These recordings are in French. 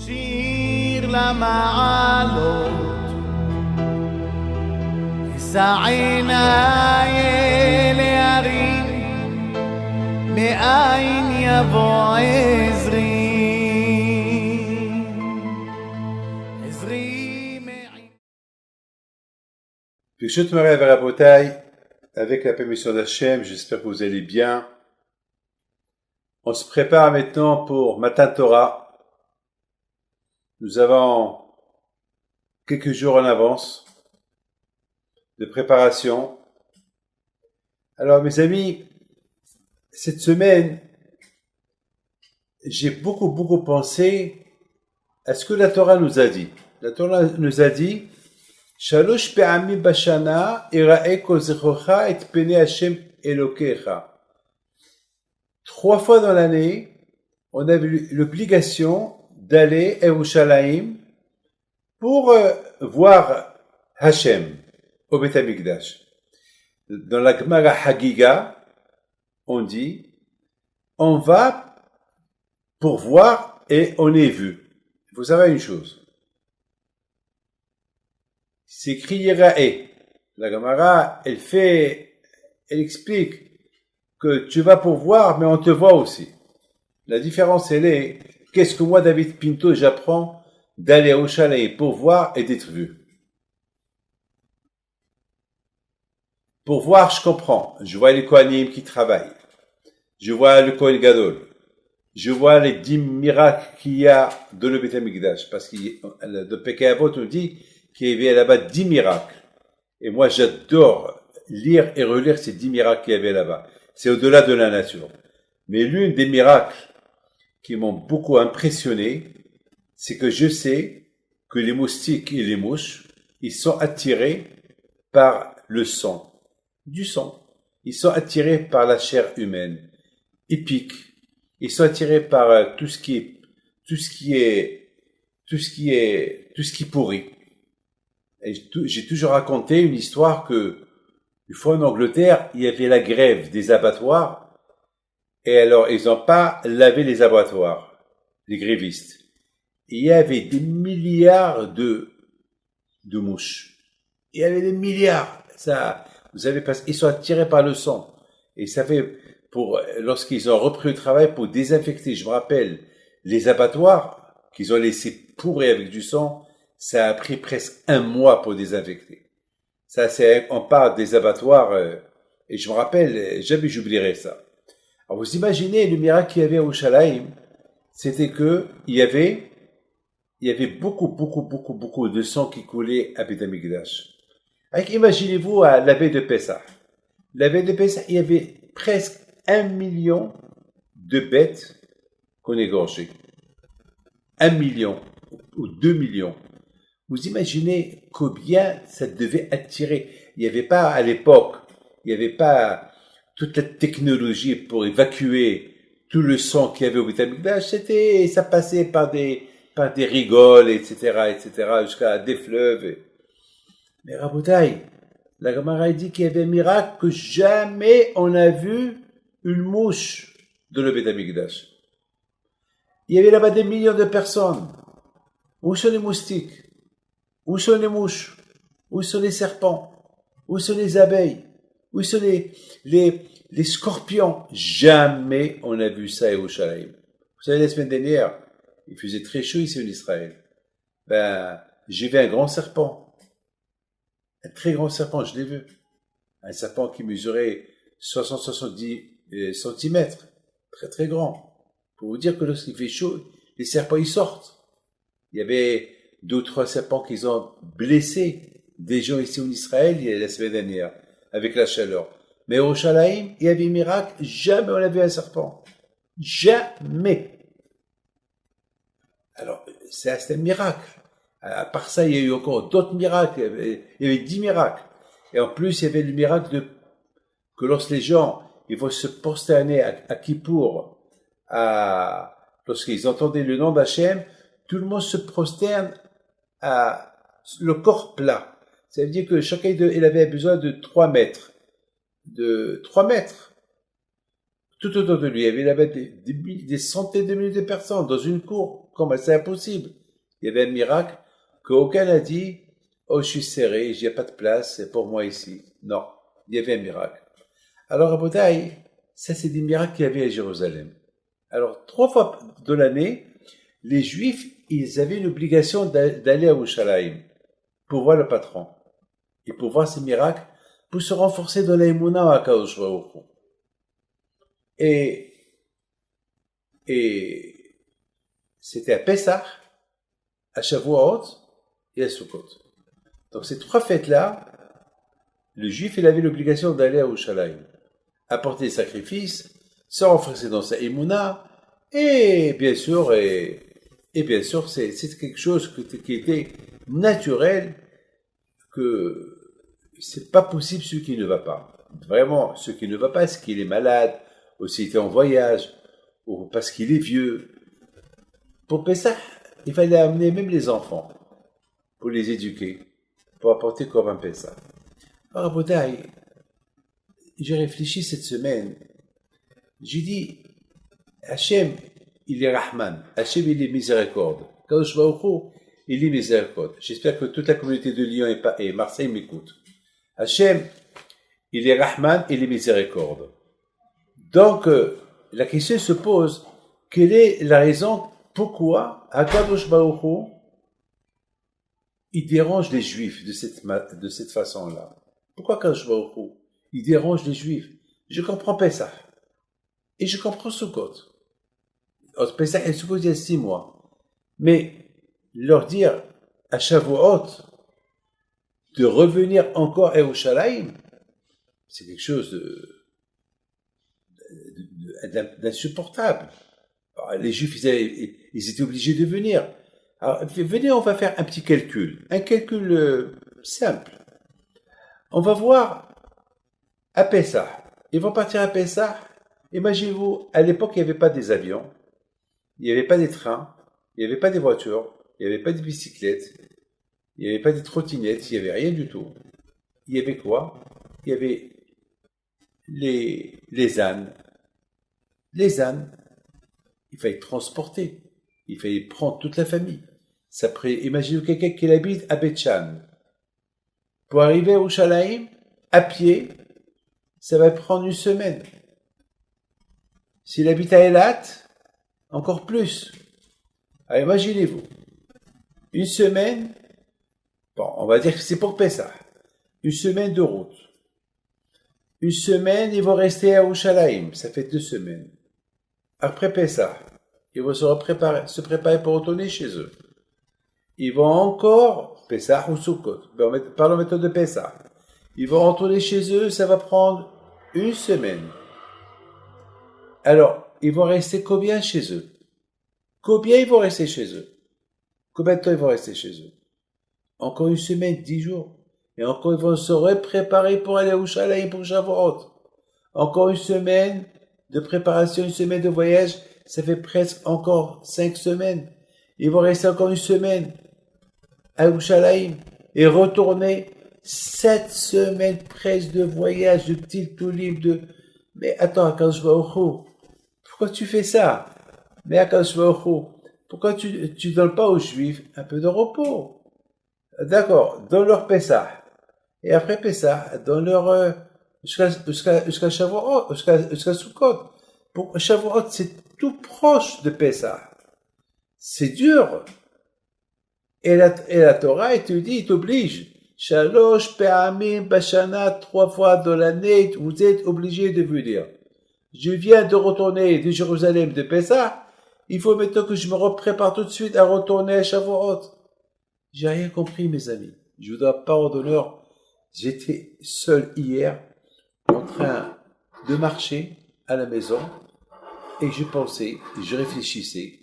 שיר למעלות, אשא עיניי אל ההרים, מאין יבוא עזרי. Birshut Marav Rabotai, avec la permission d'Hachem, j'espère que vous allez bien. On se prépare maintenant pour Matan Torah. Nous avons quelques jours en avance de préparation. Alors mes amis, cette semaine, j'ai beaucoup pensé à ce que la Torah nous a dit. La Torah nous a dit Shalosh pe'amim bashana ira'e kol zichrocha et pene Hashem Elokecha. 3 fois dans l'année, on a eu l'obligation d'aller à Yerushalayim pour voir Hashem au Beit HaMikdash. Dans la Gemara Hagiga, on dit, on va pour voir et on est vu. Il faut savoir une chose. C'est écrit Yerae. La Gemara, elle explique que tu vas pour voir, mais on te voit aussi. La différence, elle est, qu'est-ce que moi, David Pinto, j'apprends d'aller au chalet pour voir et d'être vu. Pour voir, je comprends. Je vois les Kohanim qui travaillent. Je vois le Kohen Gadol. Je vois les 10 miracles qu'il y a dans le Beit HaMikdash. Parce que le Pirkei Avot nous dit qu'il y avait là-bas 10 miracles. Et moi, j'adore lire et relire ces 10 miracles qu'il y avait là-bas. C'est au-delà de la nature. Mais l'une des miracles qui m'ont beaucoup impressionné, c'est que je sais que les moustiques et les mouches, ils sont attirés par le sang, du sang. Ils sont attirés par la chair humaine. Ils piquent. Ils sont attirés par tout ce qui pourrit. Et j'ai toujours raconté une histoire que, une fois en Angleterre, il y avait la grève des abattoirs, et alors ils n'ont pas lavé les abattoirs, les grévistes. Il y avait des milliards de mouches. Il y avait des milliards. Ça, vous savez, parce qu'ils sont attirés par le sang. Et ça fait, lorsqu'ils ont repris le travail pour désinfecter, je me rappelle, les abattoirs qu'ils ont laissés pourrir avec du sang, ça a pris presque 1 mois pour désinfecter. Ça, on parle des abattoirs, et je me rappelle, jamais j'oublierai ça. Alors, vous imaginez le miracle qu'il y avait au Yerushalayim, c'était que il y avait beaucoup de sang qui coulait à Beit HaMikdash. Imaginez-vous à la veille de Pessah. La veille de Pessah, il y avait presque 1 million de bêtes qu'on égorgeait. 1 million ou 2 millions. Vous imaginez combien ça devait attirer. Il n'y avait pas, à l'époque, il n'y avait pas toute la technologie pour évacuer tout le sang qu'il y avait au Beit HaMikdash. Ça passait par des rigoles, etc., jusqu'à des fleuves. Mais Rabotai, la Gemara dit qu'il y avait un miracle que jamais on a vu une mouche dans le Beit HaMikdash. Il y avait là-bas des millions de personnes. Où sont les moustiques? Où sont les mouches? Où sont les serpents? Où sont les abeilles? Où sont les scorpions? Jamais on a vu ça à Yerushalayim. Vous savez, la semaine dernière, il faisait très chaud ici en Israël. J'ai vu un grand serpent. Un très grand serpent, je l'ai vu. Un serpent qui mesurait 60-70 centimètres. Très très grand. Pour vous dire que lorsqu'il fait chaud, les serpents ils sortent. Il y avait 2 ou 3 serpents qui ont blessé des gens ici en Israël la semaine dernière, avec la chaleur. Mais au Yerushalayim, il y avait un miracle, jamais on a vu un serpent. Jamais. Alors, c'est un miracle. À part ça, il y a eu encore d'autres miracles. Il y avait 10 miracles. Et en plus, il y avait le miracle que lorsque les gens, ils vont se prosterner à Kippour, lorsqu'ils entendaient le nom d'Hachem, tout le monde se prosterne à le corps plat. Ça veut dire que chacun il avait besoin de 3 mètres. Tout autour de lui, il y avait des centaines de milliers de personnes dans une cour. Comment c'est impossible? Il y avait un miracle qu'aucun n'a dit, oh, je suis serré, il n'y a pas de place, c'est pour moi ici. Non, il y avait un miracle. Alors, à Botaï, ça, c'est des miracles qu'il y avait à Jérusalem. Alors, 3 fois de l'année, les Juifs, ils avaient l'obligation d'aller à Yerushalayim pour voir le patron et pour voir ces miracles, pour se renforcer dans l'aïmouna à Kadosh Baruch Hu. Et c'était à Pessah, à Shavuot et à Sukkot. Donc ces 3 fêtes-là, le Juif, il avait l'obligation d'aller à Yerushalayim, apporter des sacrifices, se renforcer dans sa émouna, et bien sûr, c'est quelque chose qui était naturel, que c'est pas possible ce qui ne va pas. Vraiment, ce qui ne va pas, c'est qu'il est malade, ou s'il était en voyage, ou parce qu'il est vieux. Pour Pessah, il fallait amener même les enfants, pour les éduquer, pour apporter comme un Pessah. Alors, Bodaï, j'ai réfléchi cette semaine, j'ai dit, Hachem, il est Rahman, Hachem, il est miséricorde. Kadosh Baruch Hu, il est miséricorde. J'espère que toute la communauté de Lyon et Marseille m'écoute. Hachem, il est Rahman, il est miséricorde. Donc, la question se pose, quelle est la raison pourquoi Kadosh Baruch Hu, il dérange les Juifs de cette façon-là? Pourquoi Kadosh Baruch Hu, il dérange les Juifs? Je comprends Pessah. Et je comprends Sukkot. Pessah et Sukkot, il y a 6 mois. Mais leur dire à Shavuot de revenir encore à Yerushalayim, c'est quelque chose d'insupportable. Alors, les Juifs, ils étaient obligés de venir. Alors, venez, on va faire un petit calcul. Un calcul simple. On va voir à Pessah. Ils vont partir à Pessah. Imaginez-vous, à l'époque, il n'y avait pas des avions, il n'y avait pas des trains, il n'y avait pas des voitures, il n'y avait pas de bicyclettes, il n'y avait pas des trottinettes, il n'y avait rien du tout. Il y avait quoi? Il y avait les ânes. Les ânes, il fallait transporter, il fallait prendre toute la famille. Imaginez-vous quelqu'un qui habite à Beth-Shan. Pour arriver à Yerushalayim, à pied, ça va prendre 1 semaine. S'il habite à Eilat, encore plus. Alors imaginez-vous, 1 semaine, bon, on va dire que c'est pour Pessah, 1 semaine de route. 1 semaine, ils vont rester à Yerushalayim, ça fait 2 semaines. Après Pessah, ils vont se préparer pour retourner chez eux. Ils vont encore, Pessah ou Sukkot, parlons maintenant de Pessah. Ils vont retourner chez eux, ça va prendre 1 semaine. Alors, ils vont rester combien chez eux? Combien ils vont rester chez eux? Combien de temps ils vont rester chez eux? Encore 1 semaine, 10 jours. Et encore, ils vont se préparer pour aller à Yerushalayim pour Shavuot. Encore 1 semaine de préparation, 1 semaine de voyage, ça fait presque encore 5 semaines. Ils vont rester encore 1 semaine à Yerushalayim et retourner 7 semaines presque de voyage, de Tiltulim, Mais attends, Akadosh Baruch Hu, pourquoi tu fais ça? Mais Akadosh Baruch Hu, pourquoi tu donnes pas aux Juifs un peu de repos? D'accord, dans leur Pessah. Et après Pessah, dans leur jusqu'à Shavuot, jusqu'à Sukkot. Pour Shavuot, c'est tout proche de Pessah. C'est dur. Et la Torah, elle te dit, elle t'oblige. Shalosh pe'amim bashana, 3 fois dans l'année, vous êtes obligés de venir. Je viens de retourner de Jérusalem de Pessah, il faut maintenant que je me prépare tout de suite à retourner à Shavuot. J'ai rien compris, mes amis. Je vous dois parole d'honneur. J'étais seul hier, en train de marcher à la maison, et je pensais, je réfléchissais,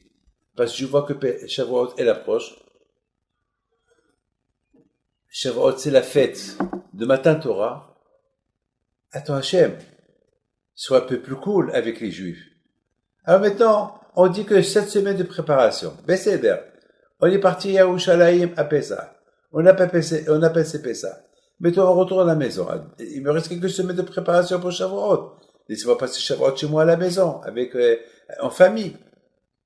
parce que je vois que Shavuot, elle approche. Shavuot, c'est la fête de Matan Torah. Attends, Hachem, sois un peu plus cool avec les Juifs. Alors maintenant, on dit que 7 semaines de préparation. Besséder. On est parti à Yerushalayim à Pessah. On a passé Pessah. Maintenant, on retourne à la maison. Il me reste quelques semaines de préparation pour Shavuot. Laissez-moi passer Shavuot chez moi à la maison, en famille.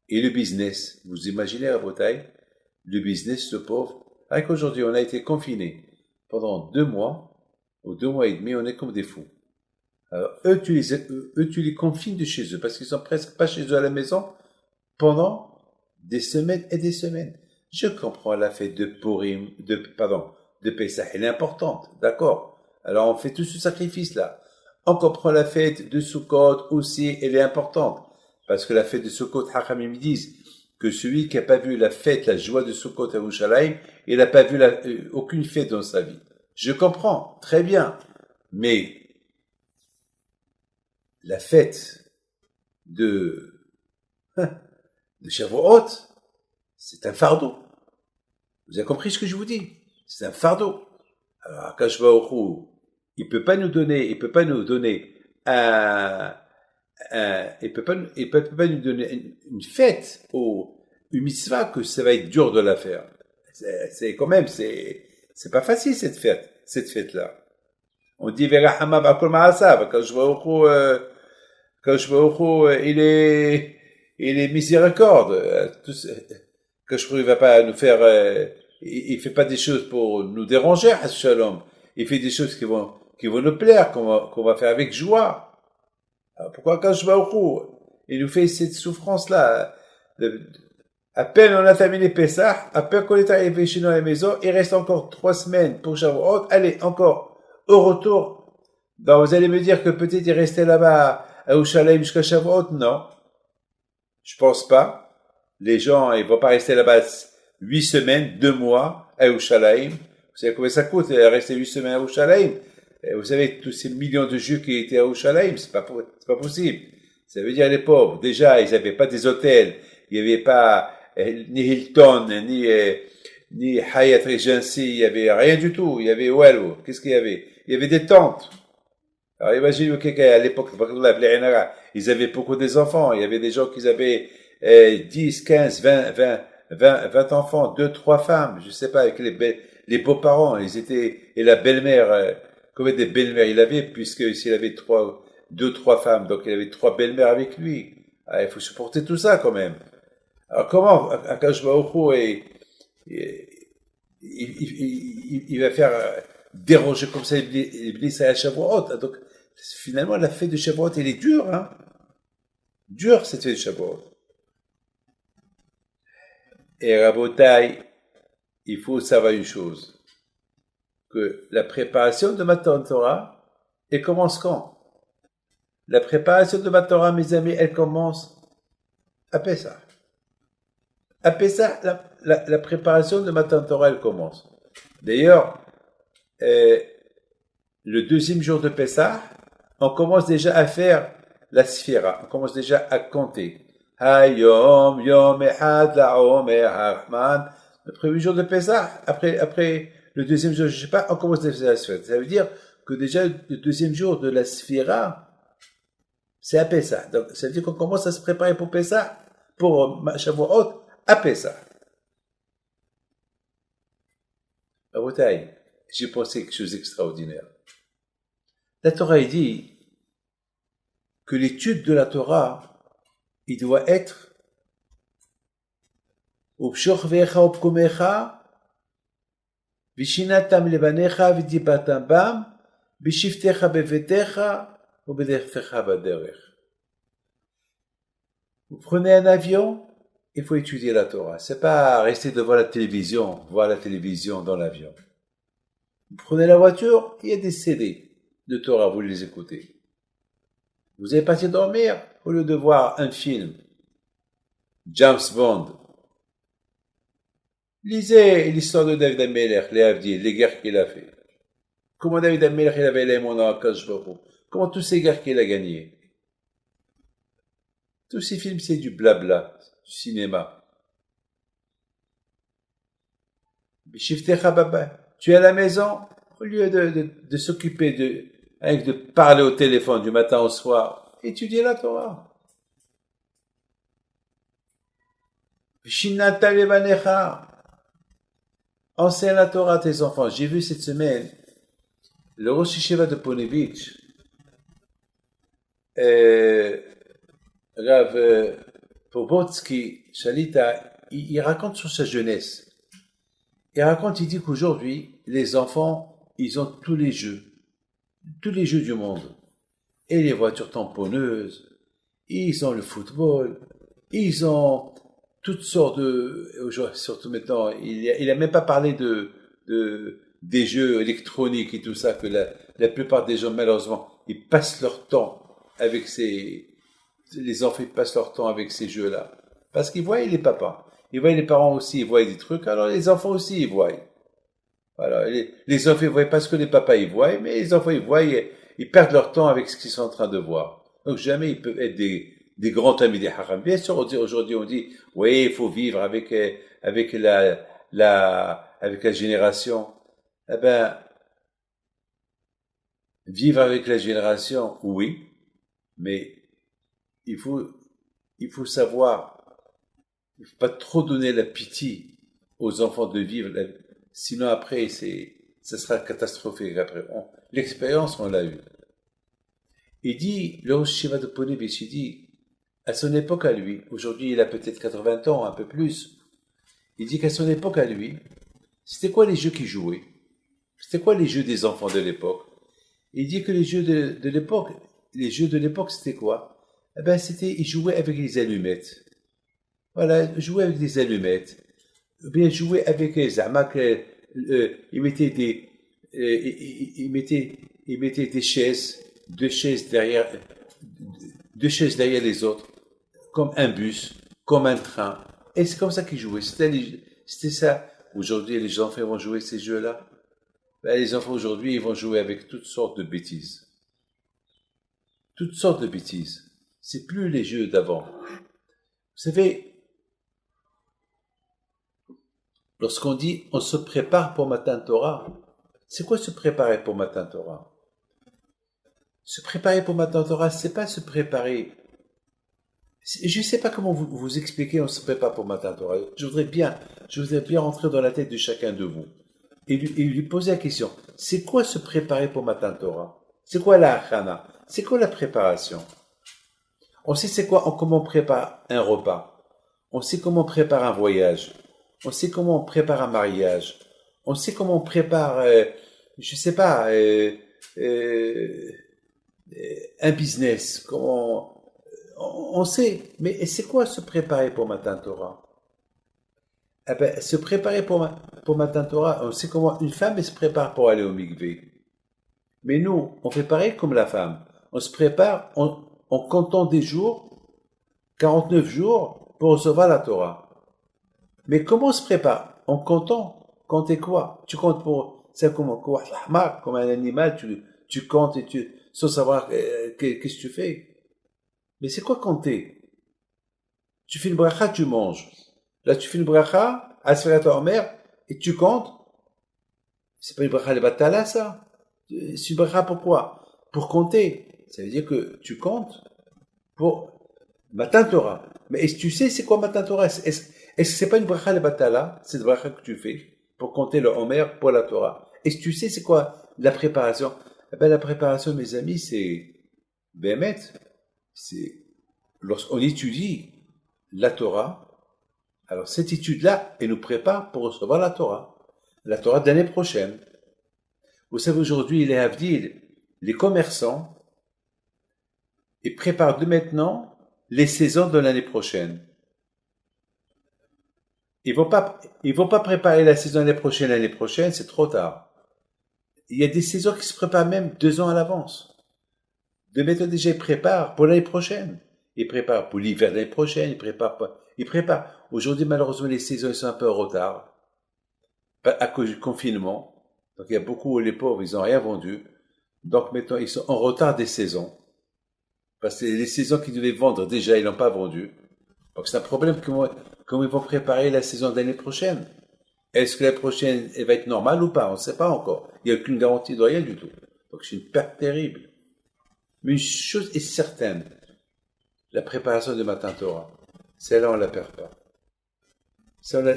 Et le business, vous imaginez à Bretagne, le business, le pauvre. Avec qu'aujourd'hui, on a été confinés pendant 2 mois, ou 2 mois et demi, on est comme des fous. Alors, eux, tu les confines de chez eux, parce qu'ils sont presque pas chez eux à la maison pendant des semaines et des semaines. Je comprends la fête de Purim, de Pessah, elle est importante, d'accord. Alors, on fait tout ce sacrifice-là. On comprend la fête de Sukkot aussi, elle est importante. Parce que la fête de Sukkot, Hachamim disent que celui qui n'a pas vu la fête, la joie de Sukkot à Yerushalayim, il n'a pas vu aucune fête dans sa vie. Je comprends, très bien. Mais la fête de Shavuot, c'est un fardeau. Vous avez compris ce que je vous dis? C'est un fardeau. Alors, Akash Baruch Hu, il peut pas nous donner il peut pas nous donner une fête une mitzvah que ça va être dur de la faire. C'est quand même, c'est pas facile cette fête-là. On dit Verahama Bakol Ma'asav, Akash Baruch Hu, il est miséricorde. Akash Baruch Hu, il va pas nous faire, il fait pas des choses pour nous déranger, Shalom. Il fait des choses qui vont nous plaire, qu'on va faire avec joie. Alors pourquoi Akash Baruch Hu, il nous fait cette souffrance-là? À peine on a terminé Pessah, à peine qu'on est arrivé chez nous à la maison, il reste encore 3 semaines pour Shavuot. Allez, encore, au retour. Donc vous allez me dire que peut-être il restait là-bas à Yerushalayim jusqu'à Shavuot? Non. Je pense pas. Les gens, ils vont pas rester là-bas 8 semaines, 2 mois à Yerushalayim. Vous savez combien ça coûte rester 8 semaines à Yerushalayim? Vous savez, tous ces millions de Juifs qui étaient à Yerushalayim, c'est pas possible. Ça veut dire les pauvres. Déjà, ils n'avaient pas des hôtels. Il n'y avait pas ni Hilton, ni Hyatt Regency. Il n'y avait rien du tout. Il y avait Wallo. Qu'est-ce qu'il y avait? Il y avait des tentes. Alors imaginez qu'à l'époque, ils avaient beaucoup des enfants. Il y avait des gens qui avaient 10, 15, 20 enfants, 2, 3 femmes. Je sais pas, avec les beaux-parents. Et la belle-mère, combien de belles-mères il avait, puisque s'il avait 2, 3 femmes, donc il avait 3 belles-mères avec lui. Ah, il faut supporter tout ça quand même. Alors comment Akash Baruch Hu il va faire déranger comme ça l'Iblis à Shavuot? Donc finalement la fête de Shavuot elle est dure, hein? Dure cette fête de Shavuot. Et Rabotai, il faut savoir une chose, que la préparation de Matan Torah, elle commence quand? La préparation de Matan Torah, mes amis, elle commence à Pessah. À Pessah, la préparation de Matan Torah, elle commence. D'ailleurs, le 2e jour de Pessah, on commence déjà à faire la sphira. On commence déjà à compter. Hayom, Yom Echad, La'omer, Harman. Le 1er jour de Pessah, après le 2e jour, je sais pas, on commence déjà à la sphira. Ça veut dire que déjà le 2e jour de la sphira, c'est à Pessah. Donc, ça veut dire qu'on commence à se préparer pour Pessah, pour Shavuot, à Pessah. À Botaï, j'ai pensé quelque chose d'extraordinaire. La Torah, il dit que l'étude de la Torah, il doit être Upshorvecha upkumecha, Vishinatam lebanecha, Vidibatam bam, Bishiftecha bevetecha, ou bederfecha baderech. Vous prenez un avion, il faut étudier la Torah. C'est pas rester devant la télévision, voir la télévision dans l'avion. Vous prenez la voiture, il y a des CD de Torah, vous les écoutez. Vous allez partir dormir, au lieu de voir un film, James Bond. Lisez l'histoire de David Amelech, les Avdil, les guerres qu'il a fait. Comment David Amelech, il avait les mondes en Akash Baruch Hu. Comment toutes ces guerres qu'il a gagnées. Tous ces films, c'est du blabla, du cinéma. Tu es à la maison, au lieu de s'occuper de parler au téléphone du matin au soir, étudier la Torah. Enseigne la Torah à tes enfants. J'ai vu cette semaine le Rosh Yeshiva de Ponevitch. Rav Pobotsky, Shalita, il raconte sur sa jeunesse. Il dit qu'aujourd'hui, les enfants, ils ont tous les jeux du monde. Et les voitures tamponneuses, ils ont le football, ils ont toutes sortes surtout maintenant, il a même pas parlé des jeux électroniques et tout ça, que la plupart des gens, malheureusement, ils passent leur temps avec les enfants, ils passent leur temps avec ces jeux-là. Parce qu'ils voient les papas. Ils voient les parents aussi, ils voient des trucs, alors les enfants aussi, ils voient. Voilà. Les enfants, ils voient pas ce que les papas, ils voient, mais les enfants, ils voient, ils perdent leur temps avec ce qu'ils sont en train de voir. Donc jamais ils peuvent être des grands amis des haram. Bien sûr, aujourd'hui, on dit, oui, il faut vivre avec la génération. Eh ben, vivre avec la génération, oui, mais il faut savoir, il faut pas trop donner la pitié aux enfants de vivre, sinon après, ça sera catastrophique après. L'expérience, on l'a eue. Il dit, le Shiva de Ponevich, il dit, à son époque à lui, aujourd'hui il a peut-être 80 ans, un peu plus, il dit qu'à son époque à lui, c'était quoi les jeux qu'il jouait? C'était quoi les jeux des enfants de l'époque? Il dit que les jeux de l'époque, c'était quoi? Eh ben, ils jouaient avec les allumettes. Voilà, jouer avec des allumettes. Ou bien jouer avec Zama, ils mettaient des chaises, deux chaises derrière les autres, comme un bus, comme un train. Et c'est comme ça qu'ils jouaient. C'était ça. Aujourd'hui, les enfants vont jouer ces jeux-là. Ben, les enfants aujourd'hui, ils vont jouer avec toutes sortes de bêtises. Toutes sortes de bêtises. C'est plus les jeux d'avant. Vous savez, lorsqu'on dit on se prépare pour Matan Torah, c'est quoi se préparer pour Matan Torah? Se préparer pour Matan Torah, c'est pas se préparer. Je ne sais pas comment vous expliquer on se prépare pour Matan Torah. Je voudrais bien rentrer dans la tête de chacun de vous et lui poser la question. C'est quoi se préparer pour Matan Torah? C'est quoi la achana? C'est quoi la préparation? On sait comment on prépare un repas. On sait comment on prépare un voyage. On sait comment on prépare un mariage. On sait comment on prépare, je sais pas, un business. On sait. Mais c'est quoi se préparer pour Matan Torah? Eh ben, se préparer pour Matan Torah, on sait comment une femme se prépare pour aller au mikvé. Mais nous, on fait pareil comme la femme. On se prépare en comptant des jours, 49 jours, pour recevoir la Torah. Mais comment on se prépare? En comptant. Compter quoi? Tu comptes c'est comme un animal, tu comptes et sans savoir qu'est-ce que tu fais. Mais c'est quoi compter? Tu fais une bracha, tu manges. Là, tu fais une bracha, Asferat Omer, et tu comptes. C'est pas une bracha de batala, ça? C'est une bracha pourquoi? Pour compter. Ça veut dire que tu comptes pour Matan Torah. Mais est-ce que tu sais c'est quoi Matan Torah? Est-ce que c'est pas une bracha de batala? C'est une bracha que tu fais pour compter le Omer pour la Torah. Est-ce que tu sais c'est quoi la préparation? Eh ben, la préparation, mes amis, c'est Bémet. C'est lorsqu'on étudie la Torah, alors cette étude-là, elle nous prépare pour recevoir la Torah de l'année prochaine. Vous savez, aujourd'hui, les Havdil, les commerçants, ils préparent de maintenant les saisons de l'année prochaine. Ils vont pas préparer la saison l'année prochaine, c'est trop tard. Il y a des saisons qui se préparent même 2 ans à l'avance. De maintenant déjà, ils préparent pour l'année prochaine. Ils préparent pour l'hiver de l'année prochaine, ils préparent. Aujourd'hui, malheureusement, les saisons sont un peu en retard. À cause du confinement. Donc, il y a beaucoup, les pauvres, ils n'ont rien vendu. Donc, maintenant, ils sont en retard des saisons. Parce que les saisons qu'ils devaient vendre, déjà, ils n'ont pas vendu. Donc, c'est un problème. Comment ils vont préparer la saison de l'année prochaine? Est-ce que la prochaine, elle va être normale ou pas? On ne sait pas encore. Il n'y a aucune garantie de rien du tout. Donc, c'est une perte terrible. Mais une chose est certaine. La préparation de Matan Torah. Celle-là, on ne la perd pas.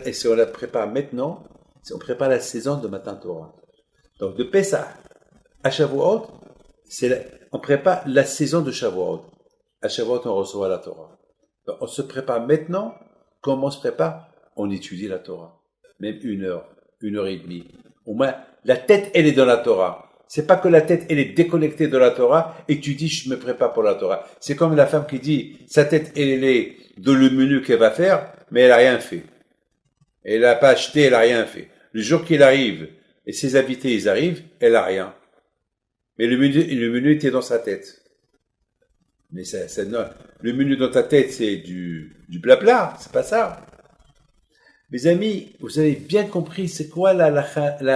Et si on la prépare maintenant, si on prépare la saison de Matan Torah. Donc, de Pessah à Shavuot, on prépare la saison de Shavuot. à Shavuot, on reçoit la Torah. Donc, on se prépare maintenant. Comment on se prépare? On étudie la Torah. Même 1 heure et demie. Au moins, la tête, elle est dans la Torah. C'est pas que la tête, elle est déconnectée de la Torah et tu dis, je me prépare pour la Torah. C'est comme la femme qui dit, sa tête, elle est dans le menu qu'elle va faire, mais elle a rien fait. Elle n'a pas acheté, elle a rien fait. Le jour qu'il arrive, et ses invités, ils arrivent, elle a rien. Mais le menu était dans sa tête. Mais non, le menu dans ta tête, c'est du blabla, c'est pas ça. Mes amis, vous avez bien compris, c'est quoi la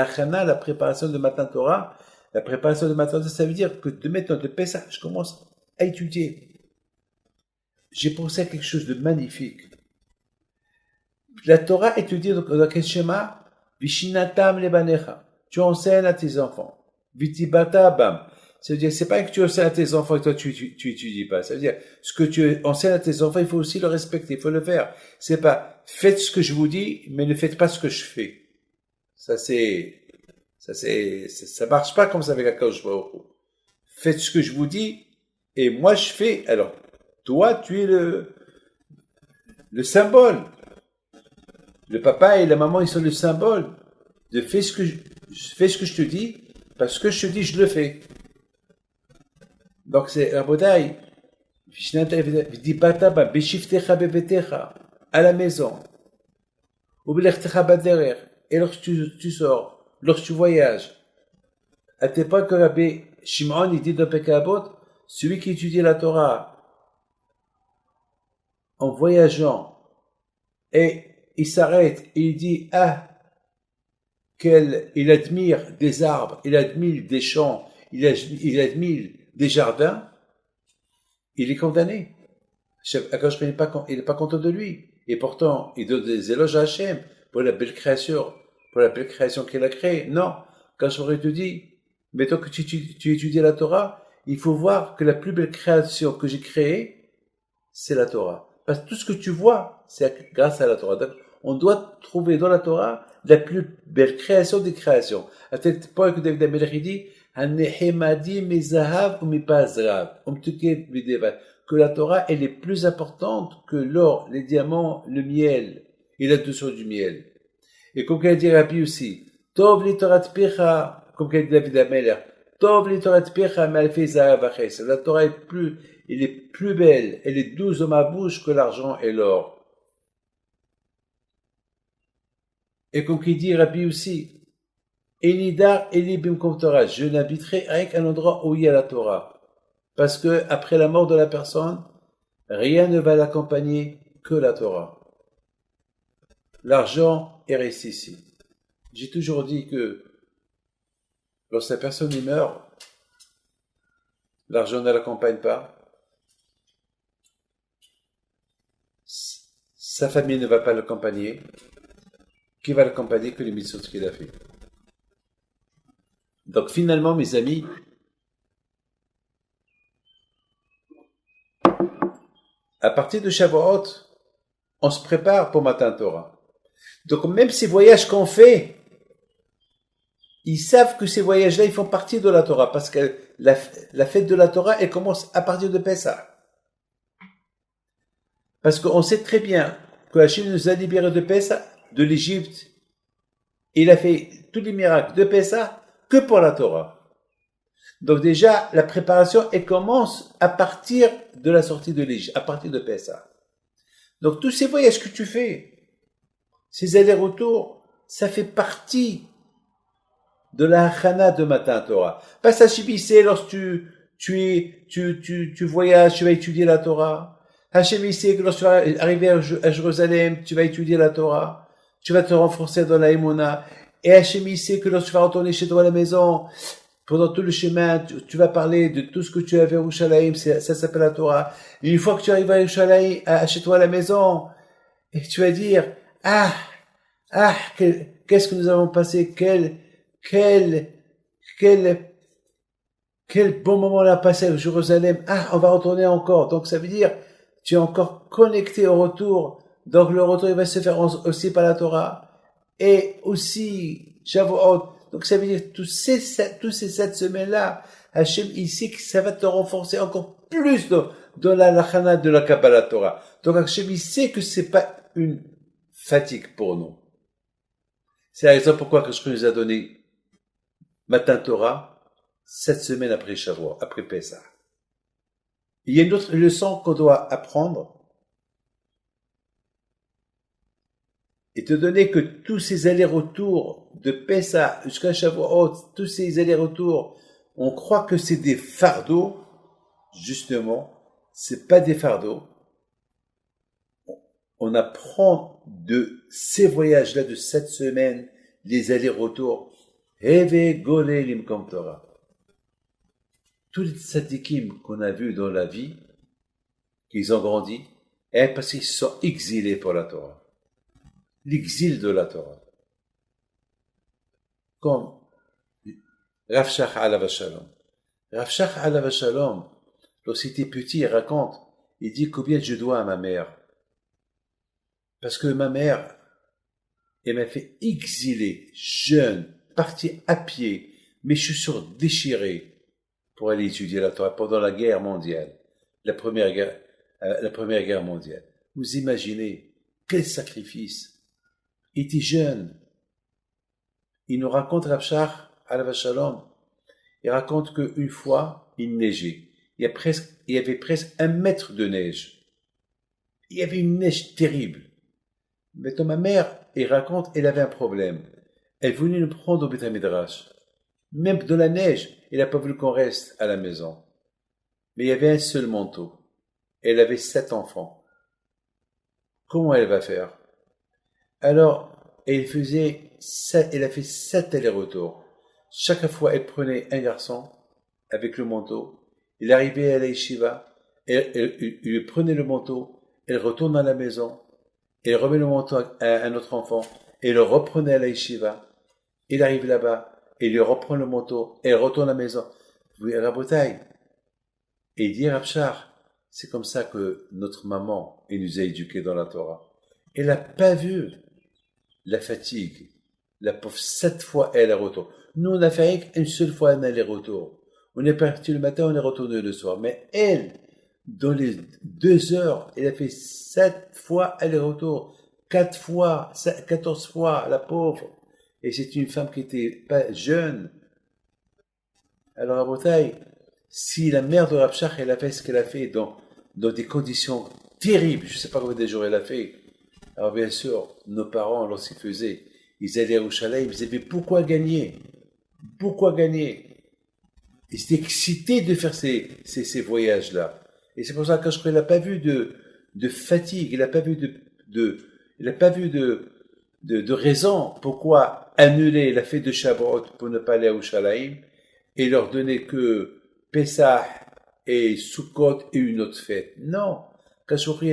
hachana, la préparation de Matan Torah? La préparation de Matan Torah, ça veut dire que de maintenant, de Pessah, je commence à étudier. J'ai pensé à quelque chose de magnifique. La Torah étudiée dans quel schéma? Vishinatam lebanecha. Tu enseignes à tes enfants. Vitibata bam. Ça veut dire, c'est pas que tu enseignes à tes enfants et toi tu étudies pas. Ça veut dire, ce que tu enseignes à tes enfants, il faut aussi le respecter, il faut le faire. C'est pas, faites ce que je vous dis, mais ne faites pas ce que je fais. Ça marche pas comme ça avec Akadosh Baruch Hu. Faites ce que je vous dis, et moi je fais. Alors, toi, tu es le symbole. Le papa et la maman, ils sont le symbole de fais ce que je te dis, parce que je te dis, je le fais. Donc c'est Rabotai, à la maison, et lorsque tu sors, lorsque tu voyages. À tes pas que Rabbi Shimon, il dit dans Pekabot, celui qui étudie la Torah en voyageant, et il s'arrête et il dit, il admire des arbres, il admire des champs, il admire des jardins, il est condamné. Akadosh il n'est pas content de lui. Et pourtant, il donne des éloges à Hachem pour la belle création qu'il a créée. Non, quand je te dis, mettons que tu étudies la Torah, il faut voir que la plus belle création que j'ai créée, c'est la Torah. Parce que tout ce que tu vois, c'est grâce à la Torah. Donc, on doit trouver dans la Torah la plus belle création des créations. À tel point que David Amelech dit, que la Torah, elle est plus importante que l'or, les diamants, le miel et la douceur du miel. Et comme qu'elle dit Rabbi aussi, Tov li Torah tpicha, comme qu'elle dit David Amelech, Tov li Torah tpicha malfei zahav aches. La Torah elle est plus belle, elle est douce dans ma bouche que l'argent et l'or. Et comme qu'il dit Rabbi aussi, Enidar Eli Bimkom Torah, je n'habiterai avec un endroit où il y a la Torah. Parce que, après la mort de la personne, rien ne va l'accompagner que la Torah. L'argent est resté ici. J'ai toujours dit que, lorsque la personne meurt, l'argent ne l'accompagne pas. Sa famille ne va pas l'accompagner. Qui va l'accompagner que les mitzvot qu'il a fait. Donc finalement, mes amis, à partir de Shavuot, on se prépare pour Matan Torah. Donc même ces voyages qu'on fait, ils savent que ces voyages-là, ils font partie de la Torah, parce que la fête de la Torah, elle commence à partir de Pessah. Parce qu'on sait très bien que Hachem nous a libérés de Pessah, de l'Égypte. Il a fait tous les miracles de Pessah que pour la Torah. Donc déjà, la préparation, elle commence à partir de la sortie de l'Égypte, à partir de Pessah. Donc tous ces voyages que tu fais, ces allers-retours, ça fait partie de la hachana de Matan Torah. Pas ça chibissé lorsque tu voyages, tu vas étudier la Torah. Hachem sait que lorsque tu vas arriver à Jérusalem, tu vas étudier la Torah. Tu vas te renforcer dans la Emouna. Et Hachem sait que lorsque tu vas retourner chez toi à la maison, pendant tout le chemin, tu vas parler de tout ce que tu as fait au Yerushalayim, ça s'appelle la Torah. Et une fois que tu arrives à Yerushalayim, chez toi à la maison, et que tu vas dire, qu'est-ce que nous avons passé, quel bon moment on a passé à Jérusalem. On va retourner encore. Donc ça veut dire, tu es encore connecté au retour. Donc le retour, il va se faire aussi par la Torah. Et aussi, Shavuot. Donc ça veut dire, tous ces 7 semaines-là, Hachem, il sait que ça va te renforcer encore plus dans la lachana de la Kabbalah Torah. Donc Hachem, il sait que c'est pas une fatigue pour nous. C'est la raison pourquoi Hachem nous a donné Matin Torah, 7 semaines après Shavuot, après Pessah. Il y a une autre leçon qu'on doit apprendre, étant donné que tous ces allers-retours de Pessah jusqu'à Shavuot, tous ces allers-retours, on croit que c'est des fardeaux. Justement, c'est pas des fardeaux. On apprend de ces voyages-là de 7 semaines, les allers-retours. Heve Golé Limkom Torah. Tous les tzadikim qu'on a vus dans la vie, qu'ils ont grandi, est parce qu'ils sont exilés pour la Torah. L'exil de la Torah. Comme Rav Shach alav shalom. Rav Shach alav shalom, lorsqu'il était petit, il raconte, il dit combien je dois à ma mère. Parce que ma mère, elle m'a fait exiler, jeune, parti à pied, mes chaussures déchirées, pour aller étudier la Torah pendant la guerre mondiale, la première guerre mondiale. Vous imaginez, quel sacrifice. Il était jeune. Il nous raconte Rav Shach alav shalom. Il raconte qu'une fois, il neigeait. Il y avait presque 1 mètre de neige. Il y avait une neige terrible. Maintenant, ma mère, il raconte, elle avait un problème. Elle voulait nous prendre au Beth Midrash. Même dans la neige, elle n'a pas voulu qu'on reste à la maison. Mais il y avait un seul manteau. Elle avait 7 enfants. Comment elle va faire? Alors, elle a fait 7 allers-retours. Chaque fois, elle prenait un garçon avec le manteau. Il arrivait à la yeshiva. Il prenait le manteau. Elle retourne à la maison. Elle remet le manteau à un autre enfant. Elle le reprenait à la yeshiva. Il arrive là-bas. Il lui reprend le manteau. Elle retourne à la maison. Vous voyez, Rabotai. Et il dit, Rav Shach, c'est comme ça que notre maman, elle nous a éduqués dans la Torah. Elle n'a pas vu la fatigue. La pauvre 7 fois aller-retour. Nous, on a fait une seule fois un aller-retour. On est parti le matin, on est retourné le soir. Mais elle, dans les 2 heures, elle a fait 7 fois aller-retour. 4 fois, 14 fois, la pauvre. Et c'est une femme qui était pas jeune. Alors, à Bretagne, si la mère de Rav Shach, elle a fait ce qu'elle a fait dans des conditions terribles, je ne sais pas combien de jours elle a fait. Alors, bien sûr, nos parents, lorsqu'ils faisaient, ils allaient à Yerushalayim, ils avaient beaucoup à gagner. Beaucoup à gagner. Ils étaient excités de faire ces voyages-là. Et c'est pour ça que il n'a pas vu de fatigue, il n'a pas vu de raison pourquoi annuler la fête de Shavuot pour ne pas aller à Yerushalayim et leur donner que Pessah et Sukkot et une autre fête. Non. Kashouchi,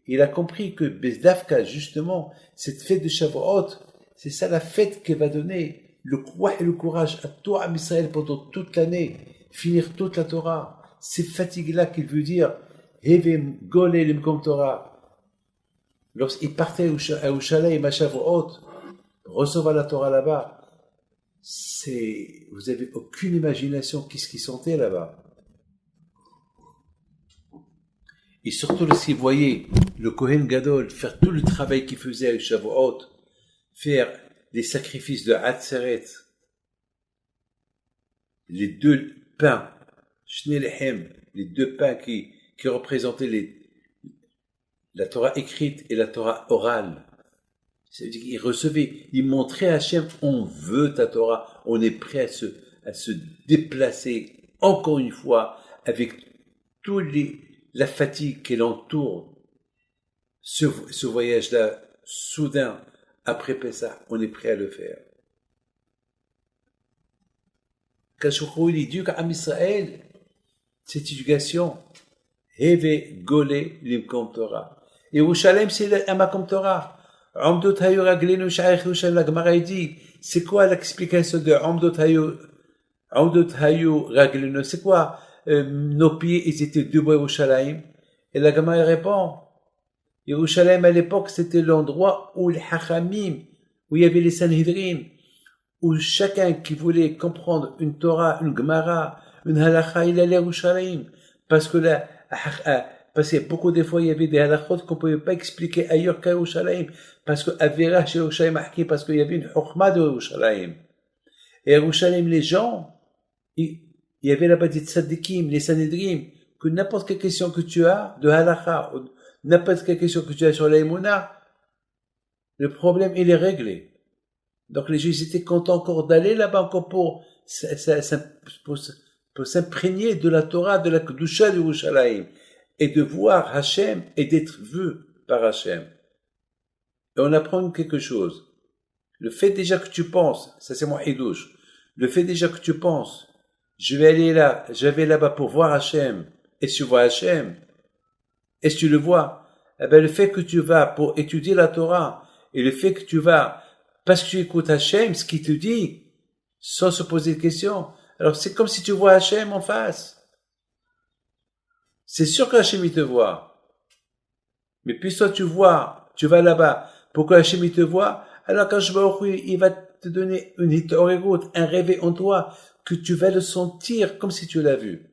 il a compris que Bezdavka, justement, cette fête de Shavuot, c'est ça la fête qui va donner le courage et le courage à toi, à Israël, pendant toute l'année, finir toute la Torah. Ces fatigues-là qu'il veut dire, Hevem Golé Limkom Torah. Lorsqu'il partait à Yerushalayim, à Shavuot, recevoir la Torah là-bas, vous avez aucune imagination qu'est-ce qu'il sentait là-bas. Et surtout lorsqu'il voyait le Kohen Gadol faire tout le travail qu'il faisait à Shavuot, faire les sacrifices de Hatzeret, les 2 pains, Shnei Lechem, les 2 pains qui représentaient la Torah écrite et la Torah orale. Ça veut dire qu'il recevait, il montrait à Hachem, on veut ta Torah, on est prêt à se déplacer encore une fois avec la fatigue qui l'entoure. Ce voyage-là, soudain, après Pessah, on est prêt à le faire. Kashouchou, il éduque à Israël cette éducation. Heve Golé Limkom Torah. Et Yerushalayim, c'est un Makom Torah. Amdot Hayu Raglenu Shaykh Yerushalayim, la Gemara dit, c'est quoi l'explication de Amdot Hayu Raglenu? C'est quoi nos pieds, ils étaient debout à Yerushalayim? Et la Gemara répond, Yerushalayim à l'époque, c'était l'endroit où les Hachamim, où il y avait les Sanhedrin, où chacun qui voulait comprendre une Torah, une Gemara, une Halacha, il allait à Yerushalayim. Parce que là, Parce que beaucoup de fois, il y avait des halakhot qu'on ne pouvait pas expliquer ailleurs qu'à Yerushalayim. Parce que Avera chez Yerushalayim, parce qu'il y avait une hukma de Yerushalayim. Et à Yerushalayim, les gens, il y avait là-bas des tzadikim, les sanhedrim, que n'importe quelle question que tu as de halakha, ou n'importe quelle question que tu as sur l'aïmouna, le problème, il est réglé. Donc les Juifs étaient contents encore d'aller là-bas encore pour s'imprégner de la Torah, de la Kedusha de Yerushalayim, et de voir Hachem et d'être vu par Hachem. Et on apprend quelque chose. Le fait déjà que tu penses, ça c'est mon hidouche, le fait déjà que tu penses, je vais là-bas pour voir Hachem, et tu vois Hachem, et tu le vois, eh ben le fait que tu vas pour étudier la Torah, et le fait que tu vas, parce que tu écoutes Hachem, ce qu'il te dit, sans se poser de questions, alors c'est comme si tu vois Hachem en face. C'est sûr qu'Hachem il te voit. Mais puis toi tu vas là-bas, pour que Hachem il te voit, alors quand je vais il va te donner une hitoregout, un réveil en toi, que tu vas le sentir comme si tu l'as vu.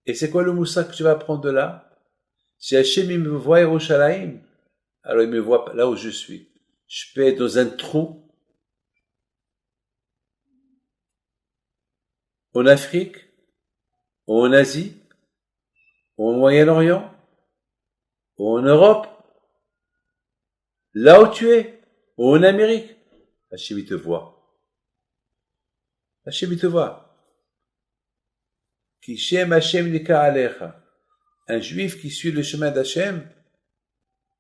Et c'est quoi le moussa que tu vas apprendre de là? Si Hachem il me voit à Yerushalayim, alors il me voit là où je suis. Je peux être dans un trou, en Afrique, ou en Asie, ou au Moyen-Orient, ou en Europe, là où tu es, ou en Amérique, Hachem il te voit. Hachem il te voit. Ki Shem Hachem nika alecha. Un juif qui suit le chemin d'Hachem,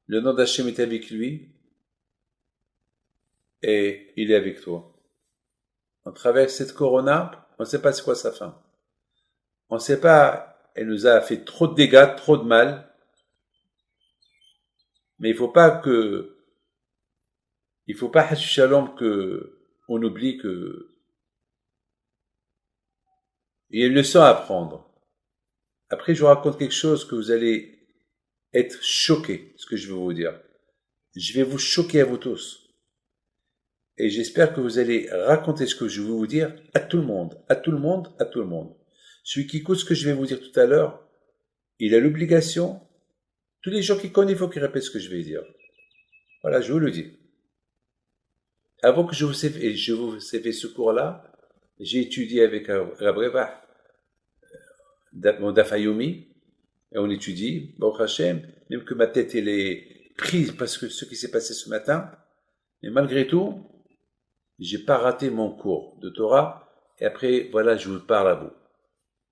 le nom d'Hachem est avec lui, et il est avec toi. On traverse cette corona, on ne sait pas c'est quoi sa fin. On ne sait pas, elle nous a fait trop de dégâts, trop de mal, mais il faut pas, Hashu Shalom, on oublie que il y a une leçon à apprendre. Après, je vous raconte quelque chose que vous allez être choqués, ce que je vais vous dire. Je vais vous choquer à vous tous. Et j'espère que vous allez raconter ce que je vais vous dire à tout le monde, à tout le monde, à tout le monde. Celui qui écoute ce que je vais vous dire tout à l'heure, il a l'obligation, tous les gens qui connaissent, il faut qu'ils répètent ce que je vais dire. Voilà, je vous le dis. Avant que je vous ai fait ce cours-là, j'ai étudié avec Rabreva, mon Dafayomi, et on étudie, Baruch Hashem, même que ma tête elle est prise parce que ce qui s'est passé ce matin, mais malgré tout, j'ai pas raté mon cours de Torah, et après, voilà, je vous parle à vous.